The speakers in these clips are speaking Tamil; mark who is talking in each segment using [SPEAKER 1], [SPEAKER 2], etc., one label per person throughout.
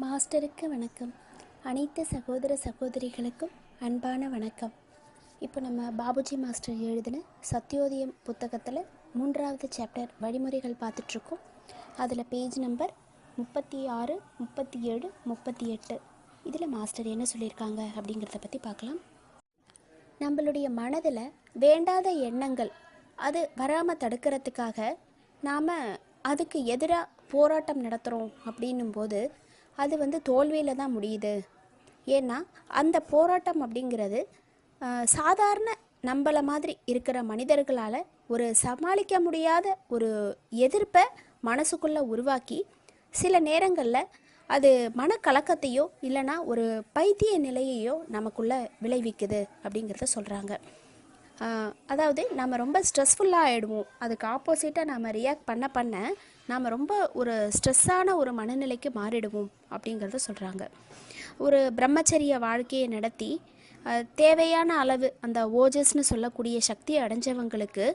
[SPEAKER 1] மாஸ்டருக்கு வணக்கம். அனைத்து சகோதர சகோதரிகளுக்கும் அன்பான வணக்கம். இப்போ நம்ம பாபுஜி மாஸ்டர் எழுதின சத்யோதயம் புத்தகத்தில் 3வது சாப்டர் வழிமுறைகள் பார்த்துட்ருக்கோம். அதில் பேஜ் நம்பர் 36, 37, 38 இதில் மாஸ்டர் என்ன சொல்லியிருக்காங்க அப்படிங்கிறத பற்றி பார்க்கலாம். நம்மளுடைய மனதில் வேண்டாத எண்ணங்கள் அது வராமல் தடுக்கிறதுக்காக நாம் அதுக்கு எதிராக போராட்டம் நடத்துகிறோம் அப்படின்னும் போது அது தோல்வியில் தான் முடியுது. ஏன்னா அந்த போராட்டம் அப்படிங்கிறது சாதாரண நம்மளை மாதிரி இருக்கிற மனிதர்களால் ஒரு சமாளிக்க முடியாத ஒரு எதிர்ப்பை மனசுக்குள்ளே உருவாக்கி சில நேரங்களில் அது மனக்கலக்கத்தையோ இல்லைனா ஒரு பைத்திய நிலையையோ நமக்குள்ளே விளைவிக்குது அப்படிங்கிறத சொல்கிறாங்க. அதாவது நம்ம ரொம்ப ஸ்ட்ரெஸ்ஃபுல்லாக ஆகிடுவோம். அதுக்கு ஆப்போசிட்டாக நம்ம ரியாக்ட் பண்ண நாம் ரொம்ப ஒரு ஸ்ட்ரெஸ்ஸான ஒரு மனநிலைக்கு மாறிடுவோம் அப்படிங்கிறத சொல்கிறாங்க. ஒரு பிரம்மச்சரிய வாழ்க்கையை நடத்தி தேவையான அளவு அந்த ஓஜஸ்ன்னு சொல்லக்கூடிய சக்தியை அடைஞ்சவங்களுக்கு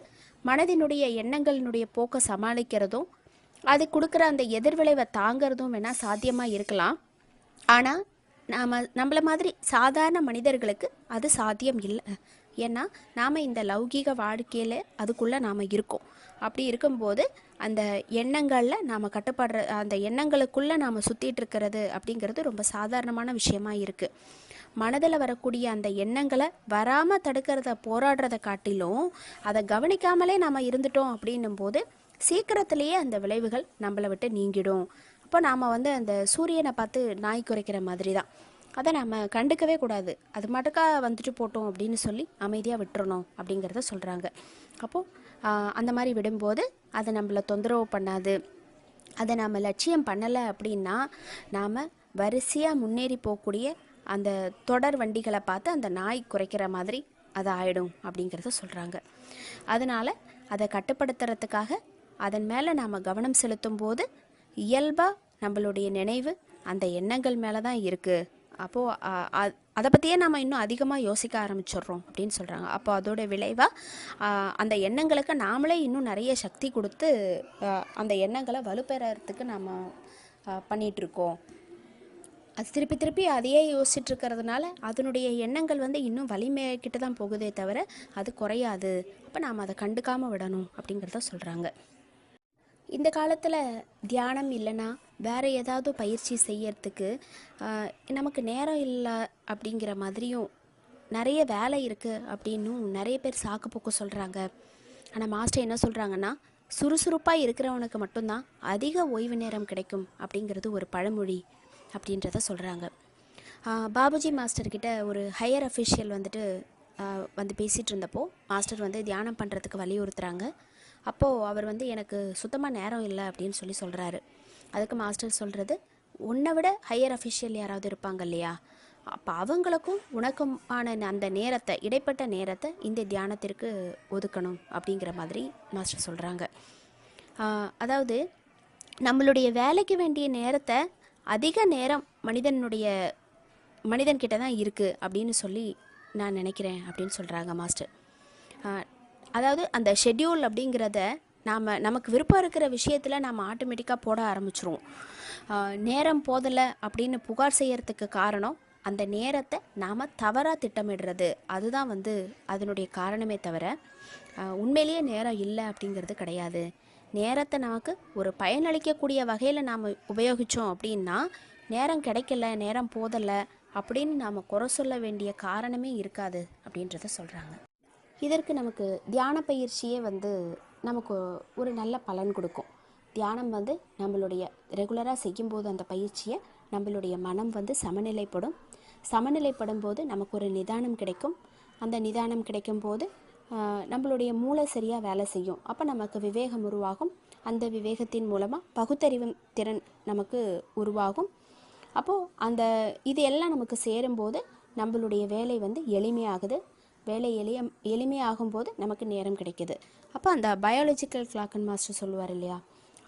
[SPEAKER 1] மனதினுடைய எண்ணங்களினுடைய போக்கை சமாளிக்கிறதும் அது கொடுக்குற அந்த எதிர்விளைவை தாங்கிறதும் வேணால் சாத்தியமாக இருக்கலாம். ஆனால் நம்மளை மாதிரி சாதாரண மனிதர்களுக்கு அது சாத்தியம் இல்லை. ஏன்னா நாம் இந்த லௌகீக வாழ்க்கையில் அதுக்குள்ளே நாம் இருக்கோம். அப்படி இருக்கும்போது அந்த எண்ணங்களில் நாம் கட்டுப்படுற அந்த எண்ணங்களுக்குள்ளே நாம் சுற்றிட்டு இருக்கிறது அப்படிங்கிறது ரொம்ப சாதாரணமான விஷயமா இருக்குது. மனதில் வரக்கூடிய அந்த எண்ணங்களை வராமல் தடுக்கிறத போராடுறத காட்டிலும் அதை கவனிக்காமலே நாம் இருந்துட்டோம் அப்படின்னும் போது சீக்கிரத்திலேயே அந்த விளைவுகள் நம்மளை விட்டு நீங்கிடும். அப்போ நாம் அந்த சூரியனை பார்த்து நாய் குறைக்கிற மாதிரி தான். அதை நம்ம கண்டுக்கவே கூடாது. அது மட்டுக்காக வந்துட்டு போட்டோம் அப்படின்னு சொல்லி அமைதியாக விட்டுறணும் அப்படிங்கிறத சொல்கிறாங்க. அப்போது அந்த மாதிரி விடும்போது அதை நம்மளை தொந்தரவு பண்ணாது. அதை நாம் லட்சியம் பண்ணலை அப்படின்னா நாம் வரிசையாக முன்னேறி போகக்கூடிய அந்த தொடர் வண்டிகளை பார்த்து அந்த நாய் குறைக்கிற மாதிரி அது ஆகிடும் அப்படிங்கிறத சொல்கிறாங்க. அதனால் அதை கட்டுப்படுத்துறதுக்காக அதன் மேலே நாம் கவனம் செலுத்தும் போது இயல்பாக நம்மளுடைய நினைவு அந்த எண்ணங்கள் மேலே தான் இருக்குது. அப்போது அதை பற்றியே நாம் இன்னும் அதிகமாக யோசிக்க ஆரம்பிச்சிடுறோம் அப்படின்னு சொல்கிறாங்க. அப்போ அதோட விளைவாக அந்த எண்ணங்களுக்கு நாமளே இன்னும் நிறைய சக்தி கொடுத்து அந்த எண்ணங்களை வலுப்பெறத்துக்கு நாம் பண்ணிகிட்ருக்கோம். அது திருப்பி திருப்பி அதையே யோசிச்சுட்டு இருக்கிறதுனால அதனுடைய எண்ணங்கள் இன்னும் வலிமைக்கிட்டு தான் போகுதே தவிர அது குறையாது. அப்போ நாம் அதை கண்டுக்காமல் விடணும் அப்படிங்கிறத சொல்கிறாங்க. இந்த காலத்தில் தியானம் இல்லைன்னா வேறு ஏதாவது பயிற்சி செய்யறதுக்கு நமக்கு நேரம் இல்லை அப்படிங்கிற மாதிரியும் நிறைய வேலை இருக்குது அப்படின்னும் நிறைய பேர் சாக்கு போக்கு சொல்கிறாங்க. ஆனால் மாஸ்டர் என்ன சொல்கிறாங்கன்னா, சுறுசுறுப்பாக இருக்கிறவனுக்கு மட்டும்தான் அதிக ஓய்வு நேரம் கிடைக்கும் அப்படிங்கிறது ஒரு பழமொழி அப்படின்றத சொல்கிறாங்க. பாபுஜி மாஸ்டர்கிட்ட ஒரு ஹையர் அஃபிஷியல் வந்து பேசிகிட்டு இருந்தப்போ மாஸ்டர் தியானம் பண்ணுறதுக்கு வலியுறுத்துகிறாங்க. அப்போது அவர் எனக்கு சுத்தமாக நேரம் இல்லை அப்படின்னு சொல்கிறாரு. அதுக்கு மாஸ்டர் சொல்கிறது, உன்னை விட ஹையர் அஃபிஷியல் யாராவது இருப்பாங்க இல்லையா, அப்போ அவங்களுக்கும் உனக்குமான அந்த நேரத்தை இடைப்பட்ட நேரத்தை இந்த தியானத்திற்கு ஒதுக்கணும் அப்படிங்கிற மாதிரி மாஸ்டர் சொல்கிறாங்க. அதாவது நம்மளுடைய வேலைக்கு வேண்டிய நேரத்தை அதிக நேரம் மனிதன்கிட்ட தான் இருக்குது அப்படின்னு சொல்லி நான் நினைக்கிறேன் அப்படின்னு சொல்கிறாங்க மாஸ்டர். அதாவது அந்த ஷெட்யூல் அப்படிங்கிறத நமக்கு விருப்பம் இருக்கிற விஷயத்தில் நாம் ஆட்டோமேட்டிக்காக போட ஆரம்பிச்சிருவோம். நேரம் போதலை அப்படின்னு புகார் செய்யறதுக்கு காரணம் அந்த நேரத்தை நாம் தவறாக திட்டமிடுறது. அதுதான் அதனுடைய காரணமே தவிர உண்மையிலேயே நேரம் இல்லை அப்படிங்கிறது கிடையாது. நேரத்தை நமக்கு ஒரு பயனளிக்கக்கூடிய வகையில் நாம் உபயோகித்தோம் அப்படின்னா நேரம் கிடைக்கல, நேரம் போதலை அப்படின்னு நாம் குறை சொல்ல வேண்டிய காரணமே இருக்காது அப்படின்றத சொல்கிறாங்க. இதற்கு நமக்கு தியான பயிற்சியே நமக்கு ஒரு நல்ல பலன் கொடுக்கும். தியானம் நம்மளுடைய ரெகுலராக செய்யும்போது அந்த பயிற்சியை நம்மளுடைய மனம் சமநிலைப்படும் போது நமக்கு ஒரு நிதானம் கிடைக்கும். அந்த நிதானம் கிடைக்கும் போது நம்மளுடைய மூளை சரியாக வேலை செய்யும். அப்போ நமக்கு விவேகம் உருவாகும். அந்த விவேகத்தின் மூலமாக பகுத்தறிவு திறன் நமக்கு உருவாகும். அப்போது இது எல்லாம் நமக்கு சேரும்போது நம்மளுடைய வேலை எளிமையாகுது. வேலை எளிமையாகும்போது நமக்கு நேரம் கிடைக்கிது. அப்போ அந்த பயாலஜிக்கல் கிளாக்குன்னு மாஸ்டர் சொல்லுவார் இல்லையா,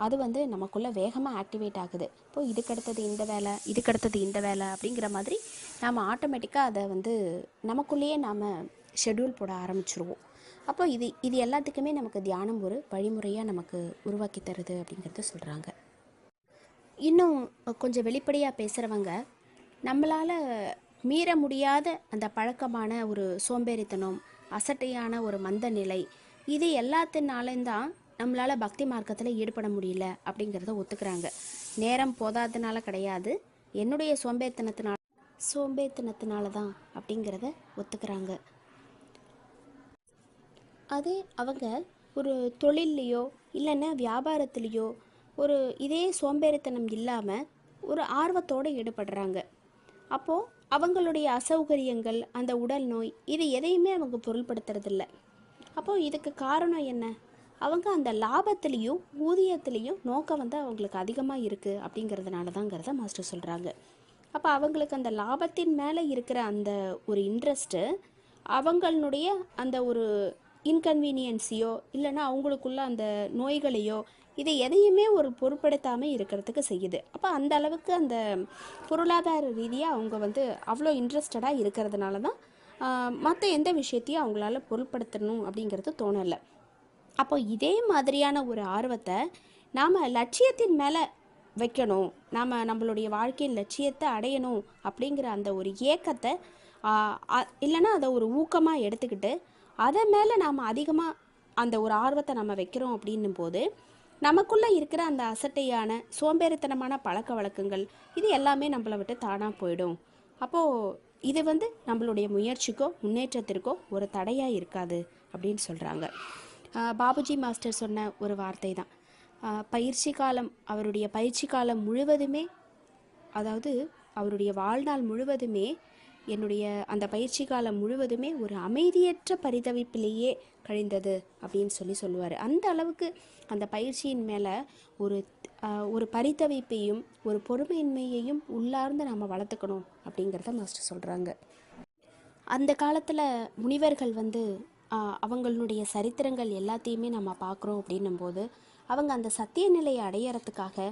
[SPEAKER 1] அது நமக்குள்ளே வேகமாக ஆக்டிவேட் ஆகுது. இப்போது இதுக்கடுத்தது இந்த வேலை அப்படிங்கிற மாதிரி நாம் ஆட்டோமேட்டிக்காக அதை நமக்குள்ளேயே நாம் ஷெட்யூல் போட ஆரம்பிச்சிருவோம். அப்போ இது எல்லாத்துக்குமே நமக்கு தியானம் ஒரு வழிமுறையாக நமக்கு உருவாக்கி தருது அப்படிங்கிறத சொல்கிறாங்க. இன்னும் கொஞ்சம் வெளிப்படையாக பேசுகிறவங்க நம்மளால் மீற முடியாத அந்த பழக்கமான ஒரு சோம்பேறித்தனம், அசட்டையான ஒரு மந்த நிலை, இது எல்லாத்தினாலும் தான் நம்மளால் பக்தி மார்க்கத்தில் ஈடுபட முடியல அப்படிங்கிறத ஒத்துக்கிறாங்க. நேரம் போதாதனால கிடையாது, என்னுடைய சோம்பேறித்தனத்தினால தான் அப்படிங்கிறத ஒத்துக்கிறாங்க. அது அவங்க ஒரு தொழில்லையோ இல்லைன்னா வியாபாரத்துலேயோ ஒரு இதே சோம்பேறித்தனம் இல்லாமல் ஒரு ஆர்வத்தோடு ஈடுபடுறாங்க. அப்போது அவங்களுடைய அசௌகரியங்கள், அந்த உடல் நோய், இது எதையுமே அவங்க பொருள்படுத்துறதில்ல. அப்போது இதுக்கு காரணம் என்ன? அவங்க அந்த லாபத்துலேயும் ஊதியத்துலேயும் நோக்கம் வந்து அவங்களுக்கு அதிகமாக இருக்குது அப்படிங்கிறதுனால தாங்கிறத மாஸ்டர் சொல்கிறாங்க. அப்போ அவங்களுக்கு அந்த லாபத்தின் மேலே இருக்கிற அந்த ஒரு இன்ட்ரெஸ்ட்டு அவங்களுடைய அந்த ஒரு இன்கன்வீனியன்ஸையோ இல்லைன்னா அவங்களுக்குள்ள அந்த நோய்களையோ இதை எதையுமே ஒரு பொருட்படுத்தாமல் இருக்கிறதுக்கு செய்யுது. அப்போ அந்த அளவுக்கு அந்த பொருளாதார ரீதியாக அவங்க வந்து அவ்வளோ இன்ட்ரெஸ்டடாக இருக்கிறதுனால தான் மற்ற எந்த விஷயத்தையும் அவங்களால பொருட்படுத்தணும் அப்படிங்கிறது தோணலை. அப்போ இதே மாதிரியான ஒரு ஆர்வத்தை நாம் லட்சியத்தின் மேலே வைக்கணும், நாம் நம்மளுடைய வாழ்க்கையின் லட்சியத்தை அடையணும் அப்படிங்கிற அந்த ஒரு ஏக்கத்தை இல்லைன்னா அதை ஒரு ஊக்கமாக எடுத்துக்கிட்டு அதை மேலே நாம் அதிகமாக அந்த ஒரு ஆர்வத்தை நம்ம வைக்கிறோம் அப்படின்னும் போது நமக்குள்ளே இருக்கிற அந்த அசட்டையான சோம்பேறித்தனமான பழக்க வழக்கங்கள் இது எல்லாமே நம்மளை விட்டு தானாக போயிடும். அப்போது இது வந்து நம்மளுடைய முயற்சிக்கோ முன்னேற்றத்திற்கோ ஒரு தடையாக இருக்காது அப்படின்னு சொல்கிறாங்க. பாபுஜி மாஸ்டர் சொன்ன ஒரு வார்த்தை தான், அவருடைய பயிற்சி காலம் முழுவதுமே, அதாவது அவருடைய வாழ்நாள் முழுவதுமே, என்னுடைய அந்த பயிற்சி காலம் முழுவதுமே ஒரு அமைதியற்ற பரிதவிப்பிலேயே கழிந்தது அப்படின்னு சொல்லுவார். அந்த அளவுக்கு அந்த பயிற்சியின் மேலே ஒரு பரிதவிப்பையும் ஒரு பொறுமையின்மையையும் உள்ளார்ந்து நம்ம வளர்த்துக்கணும் அப்படிங்கிறத மாஸ்டர் சொல்கிறாங்க. அந்த காலத்தில் முனிவர்கள் வந்து அவங்களுடைய சரித்திரங்கள் எல்லாத்தையுமே நம்ம பார்க்குறோம் அப்படின்னும்போது அவங்க அந்த சத்திய நிலையை அடையறதுக்காக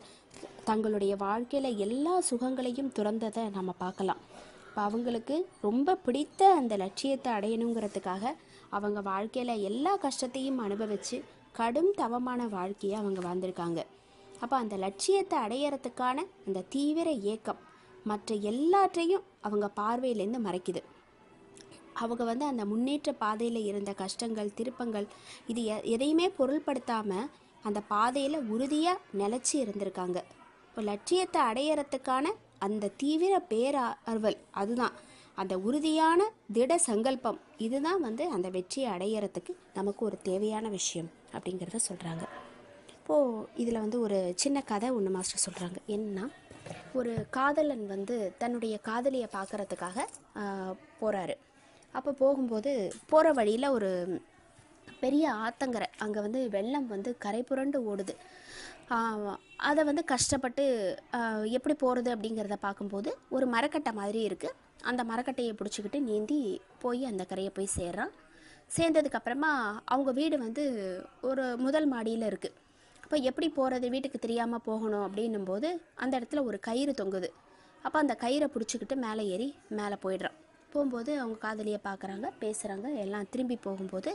[SPEAKER 1] தங்களுடைய வாழ்க்கையில் எல்லா சுகங்களையும் துறந்ததை நம்ம பார்க்கலாம். இப்போ அவங்களுக்கு ரொம்ப பிடித்த அந்த லட்சியத்தை அடையணுங்கிறதுக்காக அவங்க வாழ்க்கையில் எல்லா கஷ்டத்தையும் அனுபவித்து கடும் தவமான வாழ்க்கையை அவங்க வாழ்ந்திருக்காங்க. அப்போ அந்த லட்சியத்தை அடையறதுக்கான அந்த தீவிர ஏக்கம் மற்ற எல்லாற்றையும் அவங்க பார்வையிலேருந்து மறைக்குது. அவங்க வந்து அந்த முன்னேற்ற பாதையில் இருந்த கஷ்டங்கள், திருப்பங்கள், இது எதையுமே பொருள்படுத்தாமல் அந்த பாதையில் உறுதியாக நிலச்சி இருந்திருக்காங்க. இப்போ லட்சியத்தை அடையறதுக்கான அந்த தீவிர பேரார்வல், அதுதான் அந்த உறுதியான திட சங்கல்பம், இதுதான் வந்து அந்த வெற்றியை அடையறதுக்கு நமக்கு ஒரு தேவையான விஷயம் அப்படிங்கிறத சொல்கிறாங்க. இப்போது இதில் வந்து ஒரு சின்ன கதை ஒன்று மாஸ்டர் சொல்கிறாங்க. என்னன்னா, ஒரு காதலன் வந்து தன்னுடைய காதலியை பார்க்குறதுக்காக போகிறாரு. அப்போ போகும்போது போகிற வழியில் ஒரு பெரிய ஆத்தங்கரை, அங்கே வந்து வெள்ளம் வந்து கரை புரண்டு ஓடுது. அதை வந்து கஷ்டப்பட்டு எப்படி போகிறது அப்படிங்கிறத பார்க்கும்போது ஒரு மரக்கட்டை மாதிரி இருக்குது. அந்த மரக்கட்டையை பிடிச்சிக்கிட்டு நீந்தி போய் அந்த கரையை போய் சேர்றான். சேர்ந்ததுக்கப்புறமா அவங்க வீடு வந்து ஒரு முதல் மாடியில் இருக்குது. அப்போ எப்படி போகிறது, வீட்டுக்கு தெரியாமல் போகணும் அப்படின்னும்போது அந்த இடத்துல ஒரு கயிறு தொங்குது. அப்போ அந்த கயிறை பிடிச்சிக்கிட்டு மேலே ஏறி மேலே போயிடுறான். போகும்போது அவங்க காதலியை பார்க்குறாங்க, பேசுகிறாங்க. எல்லாம் திரும்பி போகும்போது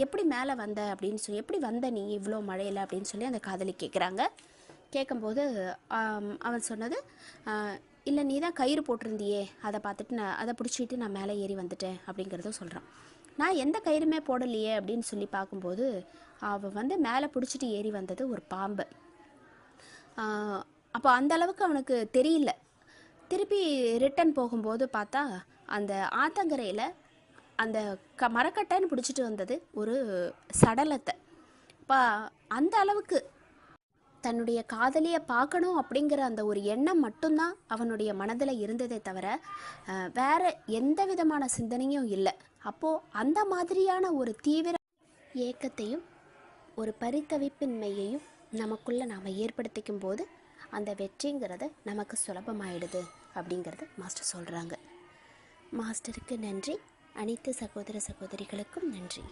[SPEAKER 1] எப்படி மேலே வந்த அப்படின்னு சொல்லி, எப்படி வந்த நீ இவ்வளோ மழையில் அப்படின்னு சொல்லி அந்த காதலி கேட்குறாங்க. கேட்கும்போது அவன் சொன்னது, இல்லை நீ தான் கயிறு போட்டிருந்தியே, அதை பார்த்துட்டு அதை பிடிச்சிட்டு நான் மேலே ஏறி வந்துட்டேன் அப்படிங்கிறத சொல்கிறான். நான் எந்த கயிறுமே போடலையே அப்படின்னு சொல்லி பார்க்கும்போது அவன் வந்து மேலே பிடிச்சிட்டு ஏறி வந்தது ஒரு பாம்பு. அப்போ அந்த அளவுக்கு அவனுக்கு தெரியல. திருப்பி ரிட்டன் போகும்போது பார்த்தா அந்த ஆத்தங்கரையில் அந்த மரக்கட்டைன்னு பிடிச்சிட்டு வந்தது ஒரு சடலத்தை. இப்போ அந்த அளவுக்கு தன்னுடைய காதலியை பார்க்கணும் அப்படிங்கிற அந்த ஒரு எண்ணம் மட்டும்தான் அவனுடைய மனதில் இருந்ததே தவிர வேற எந்த விதமான சிந்தனையும் இல்லை. அப்போது அந்த மாதிரியான ஒரு தீவிர ஏக்கத்தையும் ஒரு பரிதவிப்பின்மையையும் நமக்குள்ளே நாம் ஏற்படுத்திக்கும் போது அந்த வெற்றிங்கிறது நமக்கு சுலபமாயிடுது அப்படிங்கிறது மாஸ்டர் சொல்கிறாங்க. மாஸ்டருக்கு நன்றி. அனைத்து சகோதர சகோதரிகளுக்கும் நன்றி.